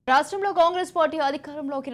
రాష్ట్రంలో కాంగ్రెస్ పార్టీ అధికారంలోకి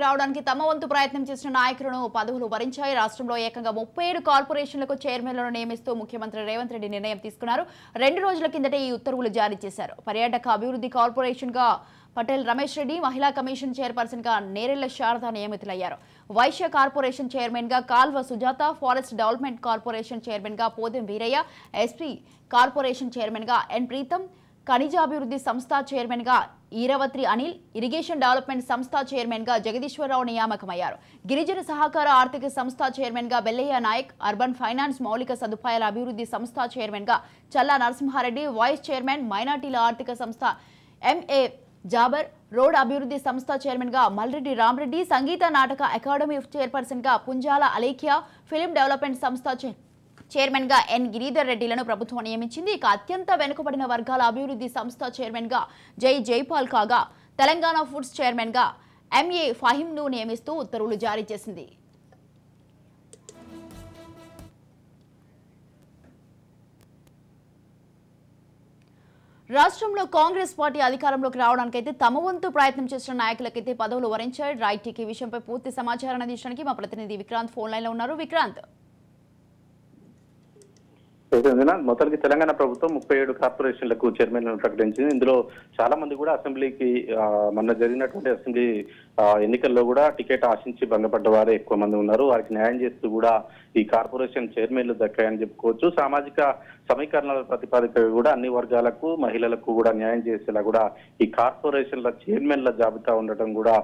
రావడానికి తమ వంతు ప్రయత్నం చేసిన నాయకులను పదవులు వరించాయి. రాష్ట్రంలో ఏకంగా 37 కార్పొరేషన్లకు చైర్మన్లను నియమిస్తూ ముఖ్యమంత్రి రేవంత్ రెడ్డి నిర్ణయం తీసుకున్నారు. 2 రోజుల కిందటే ఈ ఉత్తర్వులు జారీ చేశారు. పర్యాటక అభివృద్ధి కార్పొరేషన్ గా పటేల్ రమేష్ రెడ్డి, మహిళా కమిషన్ చైర్పర్సన్ గా నేరెళ్ల శారద నియమితులయ్యారు. వైశ్య కార్పొరేషన్ చైర్మన్ గా Kalva Sujatha, forest development corporation chairman గా Podem Veeraiah, SP corporation chairman గా ఎన్ ప్రీతం, ఖనిజాభివృద్ధి సంస్థ చైర్మన్ గా ఈరవత్రి అనిల్, ఇరిగేషన్ డెవలప్మెంట్ సంస్థ చైర్మన్ గా జగదీశ్వరరావు నియామకమయ్యారు. గిరిజన సహకార ఆర్థిక సంస్థ చైర్మన్ గా బెల్లయ్య నాయక్, అర్బన్ ఫైనాన్స్ మౌలిక సదుపాయాల అభివృద్ధి సంస్థ చైర్మన్ గా చల్లా నరసింహారెడ్డి, వైస్ చైర్మన్ మైనార్టీల ఆర్థిక సంస్థ ఎంఏ జాబర్, రోడ్ అభివృద్ధి సంస్థ చైర్మన్ గా మల్రెడ్డి రామరెడ్డి, సంగీత నాటక అకాడమీ చైర్పర్సన్ గా పుంజాల అలేఖ్య, ఫిలిం డెవలప్మెంట్ సంస్థ చైర్మన్ గా ఎన్ గిరిధర్ రెడ్డిలను ప్రభుత్వం నియమించింది. ఇక అత్యంత వెనుకబడిన వర్గాల అభివృద్ధి సంస్థ చైర్మన్ గా జైపాల్ కాగా, తెలంగాణ ఫుడ్స్ చైర్మన్ గా ఎంఏ ఫహీం ను నియమిస్తూ ఉత్తర్వులు జారీ చేసింది. రాష్ట్రంలో కాంగ్రెస్ పార్టీ అధికారంలోకి రావడానికైతే తమ వంతు ప్రయత్నం చేసిన నాయకులకైతే పదవులు వరించాయి. రైట్ టీకి విషయంపై పూర్తి సమాచారాన్ని అందించడానికి మా ప్రతినిధి విక్రాంత్ ఫోన్ లైన్ లో ఉన్నారు. విక్రాంత్, మొత్తానికి తెలంగాణ ప్రభుత్వం 37 కార్పొరేషన్లకు చైర్మన్లను ప్రకటించింది. ఇందులో చాలా మంది కూడా అసెంబ్లీకి మొన్న జరిగినటువంటి అసెంబ్లీ ఎన్నికల్లో కూడా టికెట్ ఆశించి భంగపడ్డ వారే ఎక్కువ మంది ఉన్నారు. వారికి న్యాయం చేస్తూ కూడా ఈ కార్పొరేషన్ చైర్మన్లు దక్కాయని చెప్పుకోవచ్చు. సామాజిక సమీకరణల ప్రతిపాదిక కూడా అన్ని వర్గాలకు, మహిళలకు కూడా న్యాయం చేసేలా కూడా ఈ కార్పొరేషన్ల చైర్మన్ల జాబితా ఉండటం కూడా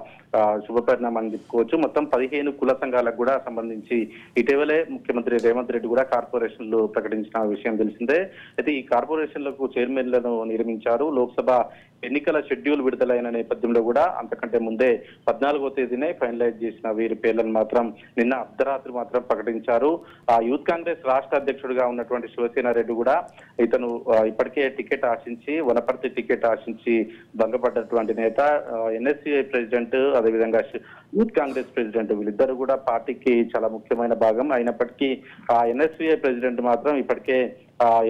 శుభపరిణామం అని చెప్పుకోవచ్చు. మొత్తం 15 కుల సంఘాలకు కూడా సంబంధించి ఇటీవలే ముఖ్యమంత్రి రేవంత్ రెడ్డి కూడా కార్పొరేషన్లు ప్రకటించిన విషయం తెలిసిందే. అయితే ఈ కార్పొరేషన్లకు చైర్మన్లను నిర్మించారు. లోక్సభ ఎన్నికల షెడ్యూల్ విడుదలైన నేపథ్యంలో కూడా అంతకంటే ముందే 14వ తేదీనే ఫైనలైజ్ చేసిన వీరి పేర్లను మాత్రం నిన్న అర్ధరాత్రి మాత్రం ప్రకటించారు. ఆ యూత్ కాంగ్రెస్ రాష్ట్ర అధ్యక్షుడిగా ఉన్నటువంటి శివసేన రెడ్డి కూడా ఇతను ఇప్పటికే టికెట్ ఆశించి, వనపర్తి టికెట్ ఆశించి భంగపడ్డటువంటి నేత. ఎన్ఎస్సీఐ ప్రెసిడెంట్, అదేవిధంగా యూత్ కాంగ్రెస్ ప్రెసిడెంట్ వీళ్ళిద్దరు కూడా పార్టీకి చాలా ముఖ్యమైన భాగం అయినప్పటికీ ఆ ఎన్ఎస్సీఐ ప్రెసిడెంట్ మాత్రం ఇప్పటికే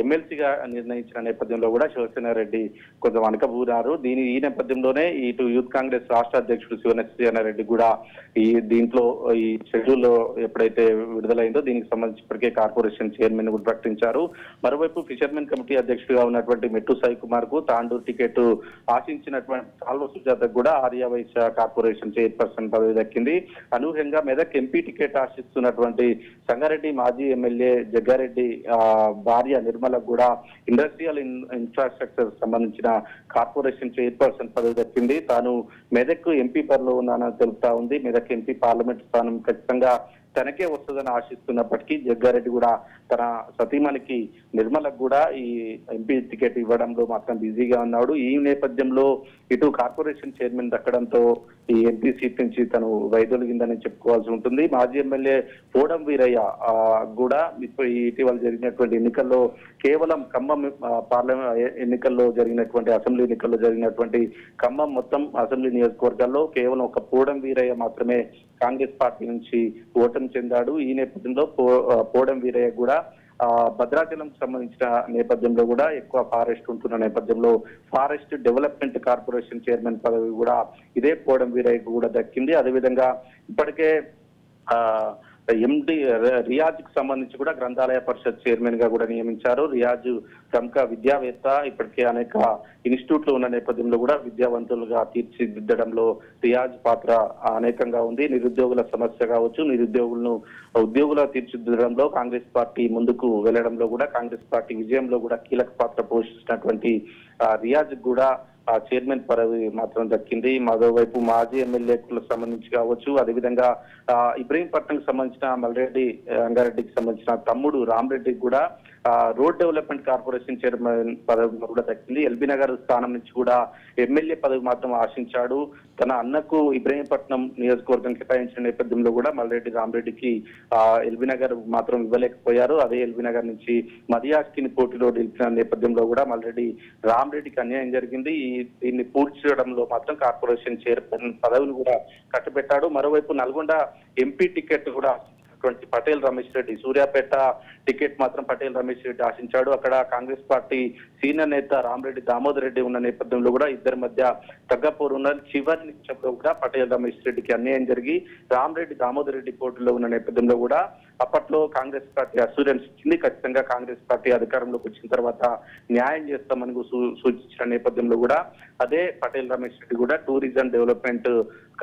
ఎమ్మెల్సీగా నిర్ణయించిన నేపథ్యంలో కూడా శివసేన రెడ్డి కొంచెం వనకబూరారు. ఈ నేపథ్యంలోనే ఇటు యూత్ కాంగ్రెస్ రాష్ట్ర అధ్యక్షుడు శివసేన రెడ్డి కూడా దీంట్లో ఈ షెడ్యూల్ ఎప్పుడైతే విడుదలైందో దీనికి సంబంధించి ఇప్పటికే కార్పొరేషన్ చైర్మన్ కూడా ప్రకటించారు. మరోవైపు ఫిషర్మెన్ కమిటీ అధ్యక్షుడిగా ఉన్నటువంటి మెట్టు సాయి కుమార్ కు తాండూరు టికెట్ ఆశించినటువంటి కాల్వ సుజాతకు కూడా ఆర్య వైశ్య కార్పొరేషన్ చైర్పర్సన్ పదవి దక్కింది. అనూహ్యంగా మెదక్ ఎంపీ టికెట్ ఆశిస్తున్నటువంటి సంగారెడ్డి మాజీ ఎమ్మెల్యే జగ్గారెడ్డి భార్య నిర్మలకు కూడా ఇండస్ట్రియల్ ఇన్ఫ్రాస్ట్రక్చర్ సంబంధించిన కార్పొరేషన్ చైర్పర్సన్ పదవి దక్కింది. తాను మెదక్ ఎంపీ పరిలో ఉన్నానని తెలుపుతా ఉంది. మెదక్ ఎంపీ పార్లమెంట్ స్థానం ఖచ్చితంగా తనకే వస్తుందని ఆశిస్తున్నప్పటికీ జగ్గారెడ్డి కూడా తన సతీమణికి నిర్మలకు కూడా ఈ ఎంపీ టికెట్ ఇవ్వడంలో మాత్రం బిజీగా ఉన్నాడు. ఈ నేపథ్యంలో ఇటు కార్పొరేషన్ చైర్మన్ దక్కడంతో ఈ ఎంపీ సీట్ నుంచి తను వైదొలిగిందని చెప్పుకోవాల్సి ఉంటుంది. మాజీ ఎమ్మెల్యే పోడం వీరయ్య కూడా ఇటీవల జరిగినటువంటి ఎన్నికల్లో కేవలం ఖమ్మం పార్లమెంట్ ఎన్నికల్లో జరిగినటువంటి అసెంబ్లీ ఎన్నికల్లో జరిగినటువంటి ఖమ్మం మొత్తం అసెంబ్లీ నియోజకవర్గాల్లో కేవలం ఒక పోడం వీరయ్య మాత్రమే కాంగ్రెస్ పార్టీ నుంచి ఓటమి చెందాడు. ఈ నేపథ్యంలో పోడం వీరయ్య కూడా భద్రాచలం సంబంధించిన నేపథ్యంలో కూడా ఎక్కువ ఫారెస్ట్ ఉంటున్న నేపథ్యంలో ఫారెస్ట్ డెవలప్మెంట్ కార్పొరేషన్ చైర్మన్ పదవి కూడా ఇదే పోడం వీరయ్యకు కూడా దక్కింది. అదేవిధంగా ఇప్పటికే ఎండి రియాజ్ కు సంబంధించి కూడా గ్రంథాలయ పరిషత్ చైర్మన్ గా కూడా నియమించారు. రియాజ్ ప్రముఖ విద్యావేత్త, ఇప్పటికే అనేక ఇన్స్టిట్యూట్లు ఉన్న నేపథ్యంలో కూడా విద్యావంతులుగా తీర్చిదిద్దడంలో రియాజ్ పాత్ర అనేకంగా ఉంది. నిరుద్యోగుల సమస్య కావచ్చు, నిరుద్యోగులను ఉద్యోగుల తీర్చిదిద్దడంలో కాంగ్రెస్ పార్టీ ముందుకు వెళ్లడంలో కూడా కాంగ్రెస్ పార్టీ విజయంలో కూడా కీలక పాత్ర పోషించినటువంటి రియాజ్ కూడా చైర్మన్ పదవి మాత్రం దక్కింది. మరోవైపు మాజీ ఎమ్మెల్యేలకు సంబంధించి కావచ్చు, అదేవిధంగా ఇబ్రహీంపట్నంకి సంబంధించిన మల్రెడ్డి రంగారెడ్డికి సంబంధించిన తమ్ముడు రామరెడ్డికి కూడా రోడ్ డెవలప్మెంట్ కార్పొరేషన్ చైర్మన్ పదవి కూడా దక్కింది. ఎల్బీ నగర్ స్థానం నుంచి కూడా ఎమ్మెల్యే పదవి మాత్రం ఆశించాడు. తన అన్నకు ఇబ్రహీంపట్నం నియోజకవర్గం కేటాయించిన నేపథ్యంలో కూడా మల్రెడ్డి రామరెడ్డికి ఎల్బీ నగర్ మాత్రం ఇవ్వలేకపోయారు. అదే ఎల్బీ నగర్ నుంచి మదియాస్కిని పోటీలో నిలిచిన నేపథ్యంలో కూడా మల్రెడ్డి రామరెడ్డికి అన్యాయం జరిగింది. దీన్ని పూర్తి చేయడంలో మాత్రం కార్పొరేషన్ చైర్మన్ పదవిని కూడా కట్టబెట్టాడు. మరోవైపు నల్గొండ ఎంపీ టికెట్ కూడా ఉన్నటువంటి పటేల్ రమేష్ రెడ్డి, సూర్యాపేట టికెట్ మాత్రం పటేల్ రమేష్ రెడ్డి ఆశించాడు. అక్కడ కాంగ్రెస్ పార్టీ సీనియర్ నేత రామరెడ్డి దామోదర్ రెడ్డి ఉన్న నేపథ్యంలో కూడా ఇద్దరి మధ్య తగ్గపోరు ఉన్న చివరి నిమిషంలో కూడా పటేల్ రమేష్ రెడ్డికి అన్యాయం జరిగి రామరెడ్డి దామోదర్ రెడ్డి పోటీలో ఉన్న నేపథ్యంలో కూడా అప్పట్లో కాంగ్రెస్ పార్టీ అసూరెన్స్ ఇచ్చింది. ఖచ్చితంగా కాంగ్రెస్ పార్టీ అధికారంలోకి వచ్చిన తర్వాత న్యాయం చేస్తామని సూచించిన నేపథ్యంలో కూడా అదే పటేల్ రమేష్ రెడ్డి కూడా టూరిజం డెవలప్మెంట్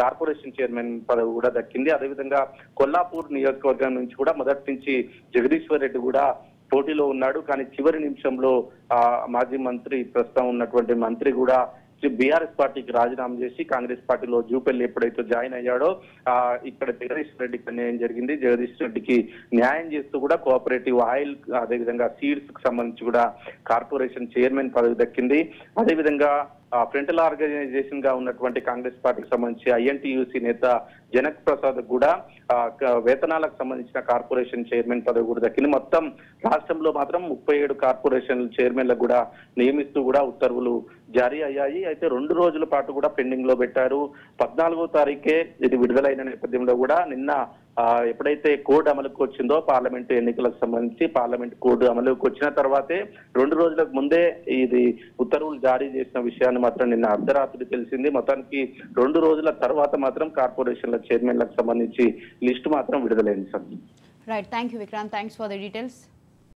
కార్పొరేషన్ చైర్మన్ పదవి కూడా దక్కింది. అదేవిధంగా కొల్లాపూర్ నియోజకవర్గం నుంచి కూడా మొదటి నుంచి జగదీశ్వర్ రెడ్డి కూడా పోటీలో ఉన్నాడు. కానీ చివరి నిమిషంలో మాజీ మంత్రి, ప్రస్తుతం ఉన్నటువంటి మంత్రి కూడా బీఆర్ఎస్ పార్టీకి రాజీనామా చేసి కాంగ్రెస్ పార్టీలో జూపల్లి ఎప్పుడైతే జాయిన్ అయ్యాడో ఇక్కడ జగదీష్ రెడ్డికి అన్యాయం జరిగింది. జగదీష్ రెడ్డికి న్యాయం చేస్తూ కూడా కోఆపరేటివ్ ఆయిల్, అదేవిధంగా సీడ్స్ కు సంబంధించి కూడా కార్పొరేషన్ చైర్మన్ పదవి దక్కింది. అదేవిధంగా ఫ్రంటల్ ఆర్గనైజేషన్ గా ఉన్నటువంటి కాంగ్రెస్ పార్టీకి సంబంధించి ఐఎన్టీయూసీ నేత జనక్ ప్రసాద్ కూడా వేతనాలకు సంబంధించిన కార్పొరేషన్ చైర్మన్ పదవి కూడా దక్కింది. మొత్తం రాష్ట్రంలో మాత్రం 37 కార్పొరేషన్ చైర్మన్లకు కూడా నియమిస్తూ కూడా ఉత్తర్వులు జారీ అయ్యాయి. అయితే 2 రోజుల పాటు కూడా పెండింగ్ లో పెట్టారు. 14వ తారీఖే ఇది విడుదలైన నేపథ్యంలో కూడా నిన్న ఎప్పుడైతే కోడ్ అమలుకు వచ్చిందో పార్లమెంటు ఎన్నికలకు సంబంధించి పార్లమెంట్ కోడ్ అమలుకు వచ్చిన తర్వాతే 2 రోజులకు ముందే ఇది ఉత్తర్వులు జారీ చేసిన విషయాన్ని మాత్రం నిన్న అర్ధరాత్రి తెలిసింది. మొత్తానికి 2 రోజుల తర్వాత మాత్రం కార్పొరేషన్ల చైర్మన్లకు సంబంధించి లిస్టు మాత్రం విడుదలైంది sir. Right, thank you Vikrant, thanks for the details.